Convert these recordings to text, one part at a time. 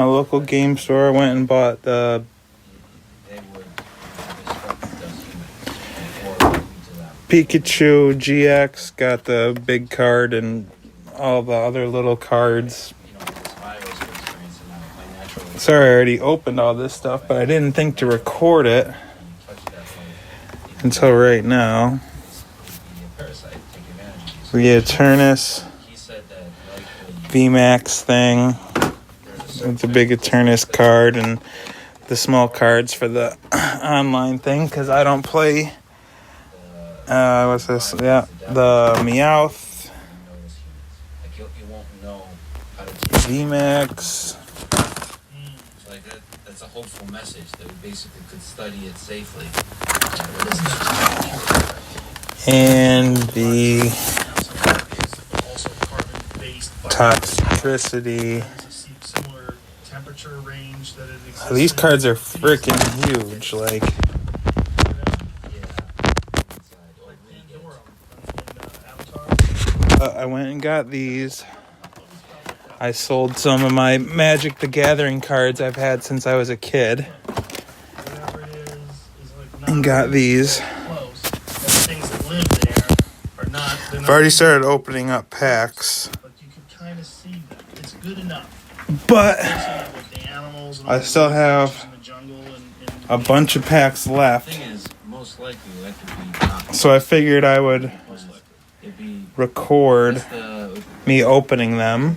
A local game store. I went and bought the Pikachu GX. Got the big card and all the other little cards. Sorry, I already opened all this stuff, but I didn't think to record it until right now. The Eternus VMAX thing. With the big Eternus card and the small cards for the online thing, because I don't play. What's this? Yeah, the Meowth VMAX. That's a hopeful message that we basically could study it safely. And the Toxtricity. Range that it exists. These cards are freaking huge. Like, I went and got these. I sold some of my Magic the Gathering cards I've had since I was a kid. And got these. I've already started opening up packs. But you can kind of see that. It's good enough. But I still have a bunch of packs left. So I figured I would record me opening them.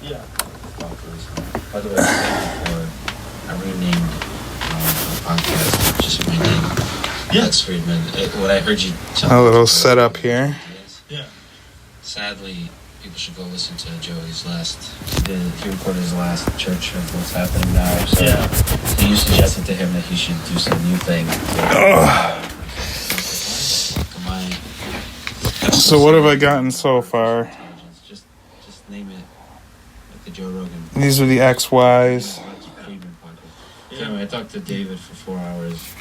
Yeah. By the way, I renamed the podcast just my name. Alex Friedman. What I heard you tell A little setup here. Yeah. Sadly, people should go listen to Joey's last. He recorded his last Church of What's Happening Now. So you suggested to him that he should do some new thing. So what have I gotten so far? Just name it like the Joe Rogan. These are the XYs. Anyway, I talked to David for 4 hours.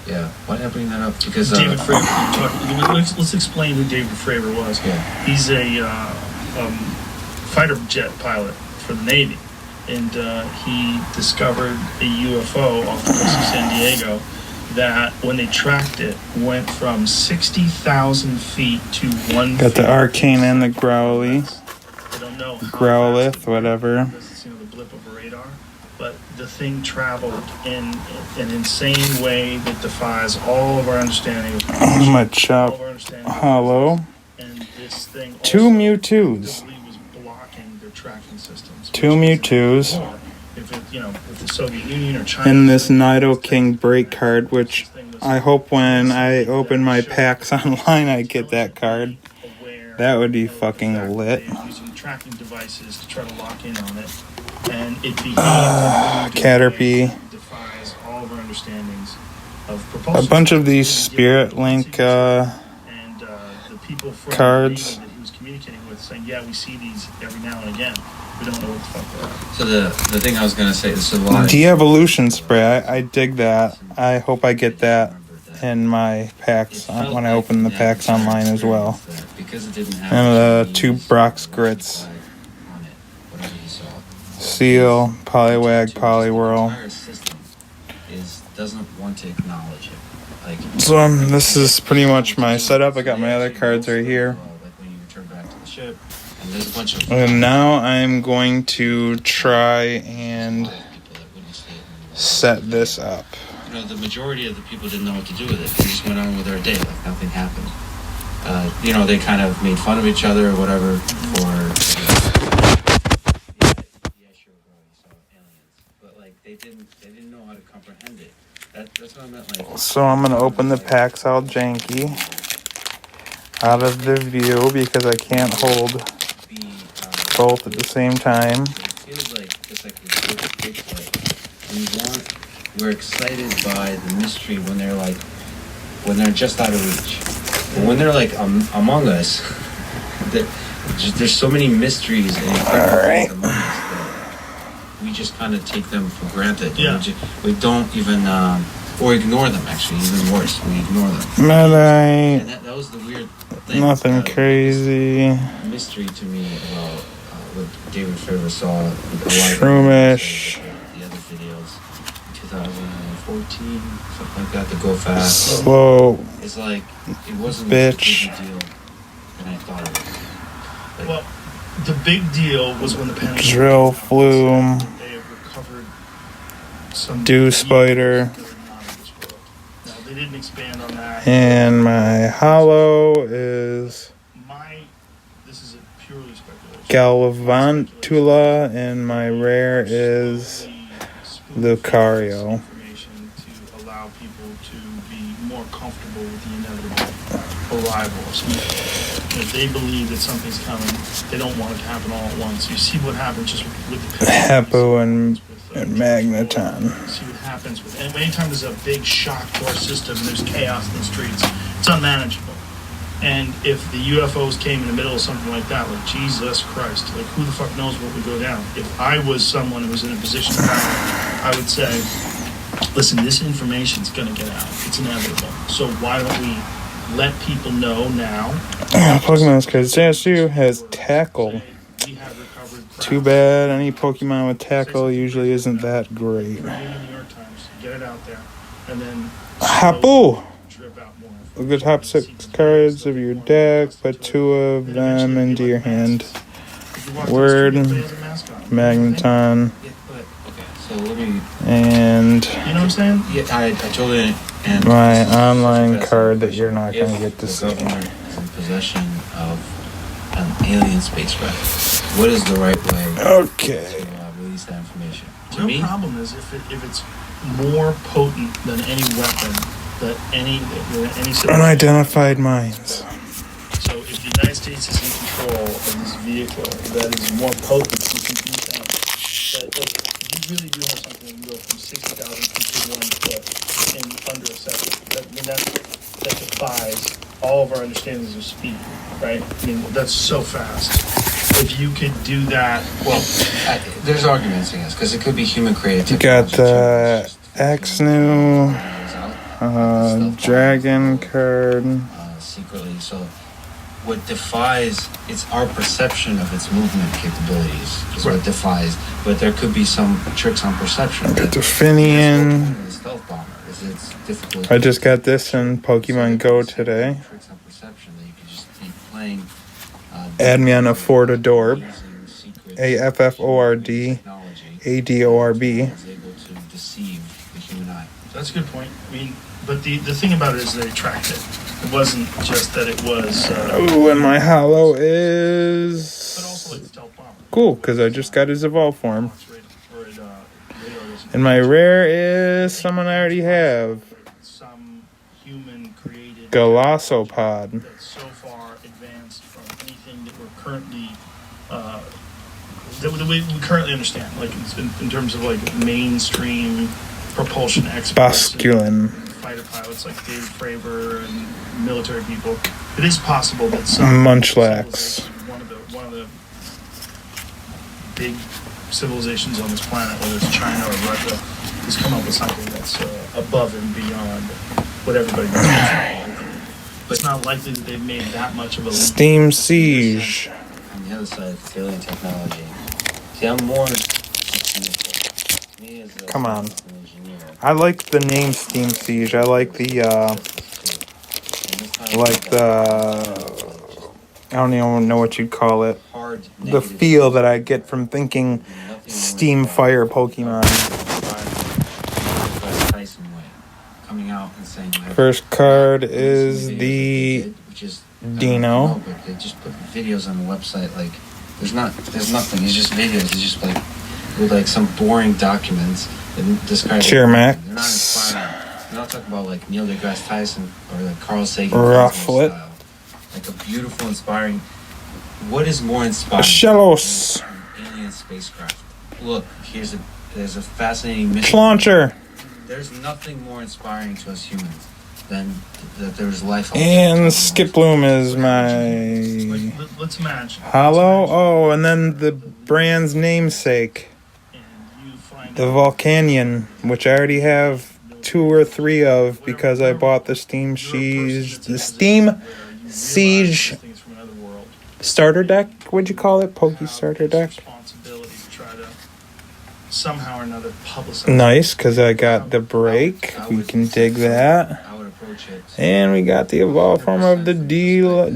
Yeah, why did I bring that up? Because David Fravor. Let's explain who David Fravor was. Yeah. He's a fighter jet pilot for the Navy, and he discovered a UFO off the coast of San Diego that, when they tracked it, went from 60,000 feet to 1. Got the Arcane and the Growly. I don't know. Growlithe, whatever. The blip of a radar. But the thing traveled in an insane way that defies all of our understanding of Machop Hollow. And this thing 2 Mewtwo's. was blocking their tracking systems. 2 Mewtwo's. If the Soviet Union or China. And this Nidoking break card, which I hope when I open my packs online I get that card. That would be fucking lit. Using tracking devices to try to lock in on it. And it Caterpie. Defies all of our understandings of propulsion. A bunch of these Spirit Link and the people from cards. that he was communicating with saying, yeah, we see these every now and again. We don't know what the fuck they are. So the thing I was going to say is a lot. De-evolution spray. I dig that. I hope I get that in my packs when I open the packs online as well. And the 2 Brock's Grits. Seal, Poliwag, Poliwhirl. Doesn't want to acknowledge it. So this is pretty much my setup. I got my other cards right here. And now I'm going to try and set this up. The majority of the people didn't know what to do with it. They just went on with their day like nothing happened. They kind of made fun of each other or whatever They didn't know how to comprehend it. That's what I meant. So I'm gonna open the packs all janky out of the view because I can't hold both at the same time. It feels like just like we're excited by the mystery when they're just out of reach. But when they're like among us, there's so many mysteries and right. among us that we just kind of take them for granted. Yeah. We don't even, or ignore them, actually, even worse. We ignore them. Medite. And that was the weird thing. Nothing crazy. Mystery to me about what David Faber saw. Shroomish. The other videos, 2014, something like that. To go fast. Slow. It's like it wasn't Bitch. a big deal than I thought it was. Like, Well, the big deal was when the pandemic. Drill Flume. They have recovered some Dew Spider. Now, they didn't expand on that. And my hollow is This is a purely speculation. Galvantula, and my rare is Lucario. Information to allow people to be more comfortable with the inevitable arrival of something. If they believe that something's coming, they don't want it to happen all at once. You see what happens just with the Hapu and Magneton. See what happens with, and anytime there's a big shock to our system and there's chaos in the streets, it's unmanageable. And if the UFOs came in the middle of something like that, like Jesus Christ, like who the fuck knows what would go down? If I was someone who was in a position of power, I would say, listen, this information's gonna get out. It's inevitable. So why don't we let people know now? Pokemon Cards JSU has Tackle. We have recovered crap. Too bad any Pokemon with Tackle usually isn't that great. Read it in the New York Times, get it out there, and then Hapu! drip out more. Look at the top 6 cards of your deck, put 2 of them into your hand. Word, Magneton, yeah, but okay. So let me. and You know what I'm saying? Yeah, I totally. And my this is online such a card that question. you're not going to If get to the see. government is in possession of an alien spacecraft, what is the right way Okay. to release that information? The To real me, problem is if it's more potent than any weapon that any civilization. Unidentified mines. So if the United States is in control of this vehicle that is more potent, you can do that. Like, you really do have something that can go from 60,000 feet to 1 foot in under a second. That defies all of our understandings of speed, right? I mean, that's so fast. If you could do that, well, there's arguments against because it could be human created. You got technology, the Axnu, Dragon card. secretly. So what defies it's our perception of its movement capabilities is what defies. But there could be some tricks on perception. Got the Finian. The stealth bomber is it's difficult. I just got this in Pokemon Go today. Tricks on perception that you could just keep playing. Add me on a Fordadorb. using secrets, AFFORD. technology, ADORB. is able to deceive the human eye. that's a good point. I mean, but the thing about it is they tracked it. It wasn't just that it was. Ooh, and my hollow But is also like the stealth bomber. cool because I just got his evolve form. It's radar doesn't- And my rare is someone I already have. Some human created Galossopod. that's so far advanced from anything that we're currently that we currently understand, like in terms of like mainstream propulsion experts, Basculin. fighter pilots like David Fravor and military people. It is possible that some Munchlax. civilization, one of the big civilizations on this planet, whether it's China or Russia, has come up with something that's above and beyond what everybody knows. But it's not likely that they've made that much of a leap. Steam Siege. On the other side, it's alien technology. See, I'm more cynical. Me as a Come on. an engineer, I like the name Steam Siege. I like the I don't even know what you'd call it. hard The feel that I get from thinking Steam Fire Pokemon. Tyson way, coming out and saying First card is the which is Dino. but they just put videos on the website like there's nothing. It's just videos. It's just like with like some boring documents that describe. Cheermax. They're not inspiring. They're not talking about like Neil deGrasse Tyson or like Carl Sagan. Rufflet. Style. Like a beautiful, inspiring. What is more inspiring? Shellos. than an alien spacecraft. Look, there's a fascinating mission. Launcher. There's nothing more inspiring to us humans than that there's life. And Skiploom is my Let's imagine. hollow. Oh, and then the brand's namesake, And you find the out Volcanion, which I already have 2 or 3 of because I bought the Steam Siege starter deck What'd you call it? Poke starter deck. Responsibility to try to somehow or another publicize. Nice, because I got the break. We can dig that. I would approach it. And we got the evolved form of the Dino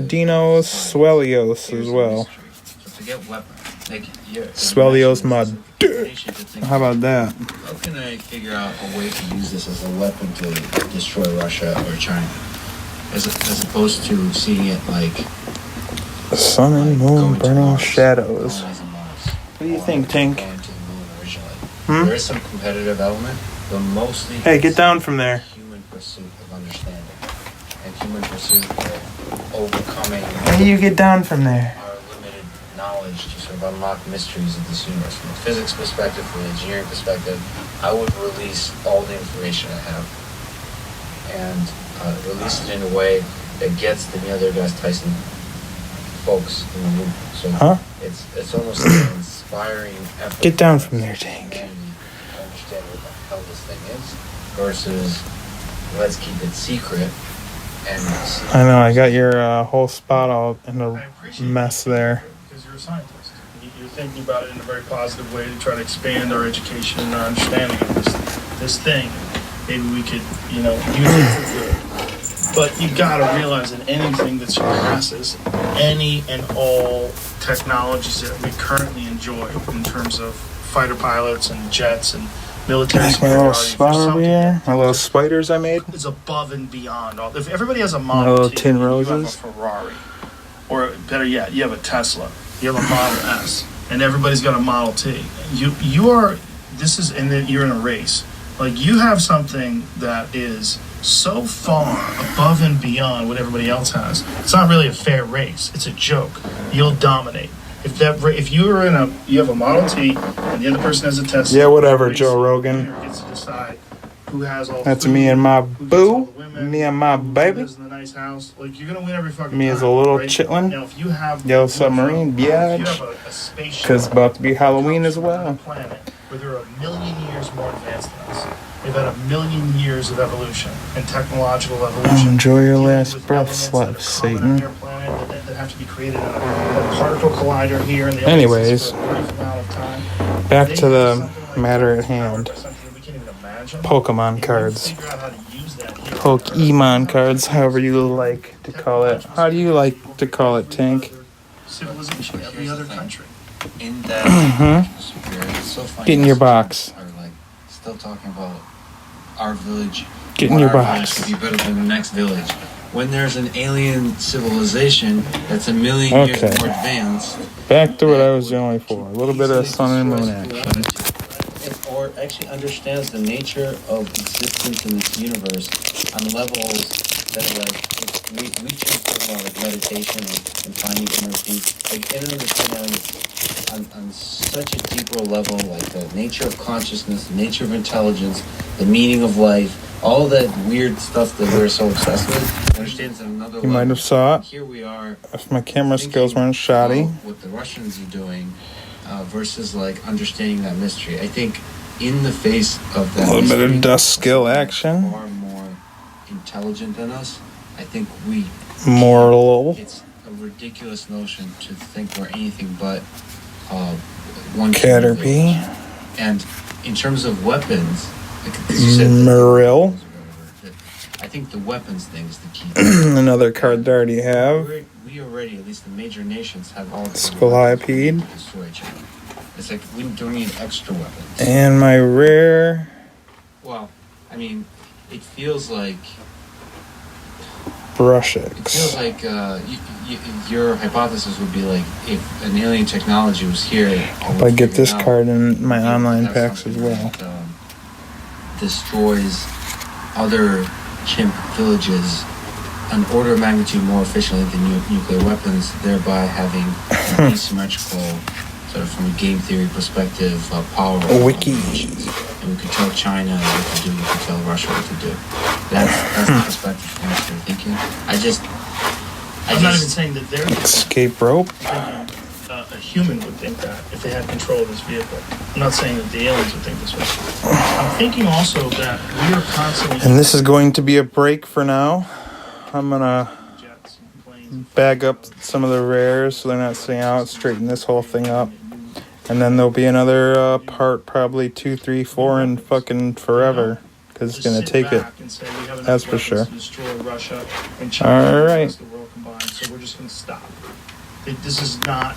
Swellios as well. So forget weapon. Like, Swellios my dick. How about that? How can I figure out a way to use this as a weapon to destroy Russia or China? As opposed to seeing it like Sun and moon burning Mars, shadows. colonizing Mars, What do you or think, Tink? going to the moon originally. There is some competitive element, but mostly Hey, get it's down from there. human pursuit of understanding and human pursuit of overcoming Hey, you get down from there. our limited knowledge to sort of unlock mysteries of this universe. From a physics perspective, from an engineering perspective, I would release all the information I have and release it in a way that gets the Neil deGrasse Tyson folks in the movement. So it's almost like an inspiring effort. Get down from there, Tank. To understand what the hell this thing is versus let's keep it secret. And I know, I got your whole spot all in I a appreciate mess that there. because you're a scientist. You're thinking about it in a very positive way to try to expand our education and our understanding of this thing. Maybe we could, use it for good. But you gotta realize that anything that surpasses any and all technologies that we currently enjoy in terms of fighter pilots and jets and military Like my little superiority, spot there's over something here, my little spiders I made. is above and beyond all. If everybody has a My Model little T, tin you have a roses. Ferrari, or better yet, you have a Tesla, you have a Model S, and everybody's got a Model T. You're in a race. Like, you have something that is so far above and beyond what everybody else has. It's not really a fair race. It's a joke. You'll dominate. If you have a Model T and the other person has a Tesla. Yeah, whatever, the Joe race Rogan. winner gets to decide who has all the That's food, me and my who gets all boo, the women, me and my who baby. lives in the nice house. Like, you're gonna win every fucking Me time. as a little right? chitlin. Now, if you have Yellow submarine, if you biatch. have a spaceship, Because it's about to be Halloween as well. on a planet where they're 1 million years more advanced than us. They've had 1 million years of evolution and technological evolution. Enjoy your dealing last with breath, elements slut, that are common on Satan. their planet that have to be created in a particle collider here. And they Anyways, for a brief amount of time. back They to have the something like matter that at hand. that's powered by something we can't even imagine. Pokemon And cards. we'll figure out how to use that here. Pokemon cards, however you like to call it. How do you like to call it, Tank? Civilization, every other country. in that superior, it's so funny. Get in your box. Are like still talking about our village. Get in your our box. village could be better than the next village. When there's an alien civilization that's 1 million years Okay. more advanced, Back to what I was doing for. A little bit of sun and moon action. or actually understands the nature of existence in this universe on levels that are like we can talk about like meditation and finding inner peace. Like it understands on such a deeper level, like the nature of consciousness, the nature of intelligence, the meaning of life, all that weird stuff that we're so obsessed with. Understands on another level. You might have saw it. Here we are. If my camera skills weren't shoddy. What the Russians are doing versus like understanding that mystery. I think in the face of that A little bit of mystery, dust skill someone action. far more intelligent than us. I think we. Moral. It's a ridiculous notion to think we're anything but one. Caterpie. And in terms of weapons, like, 'cause you said that- Muriel. I think the weapons thing is the key. Another card to already have. We already, at least the major nations, have all the Scolipede. to destroy each other. It's like we don't need extra weapons. And my rare. Well, I mean, it feels like Brushix. your hypothesis would be like if an alien technology was here. Hope I get this card in my online packs as well. That, destroys other chimp villages an order of magnitude more efficiently than nuclear weapons, thereby having an asymmetrical, sort of from a game theory perspective, power. A wiki. And we could tell China what to do, we could tell Russia what to do. That's the perspective from which they're thinking. I'm not even saying that they're Escape rope. thinking a human would think that if they had control of this vehicle. I'm not saying that the aliens would think this way. I'm thinking also that we are constantly And this is going to be a break for now. I'm gonna jets and planes bag up some of the rares so they're not sitting out, straighten this whole thing up. And then there'll be another part, probably 2, 3, 4 in fucking forever. Because it's going to take it. That's for sure. All right. So we're just going to stop. This is not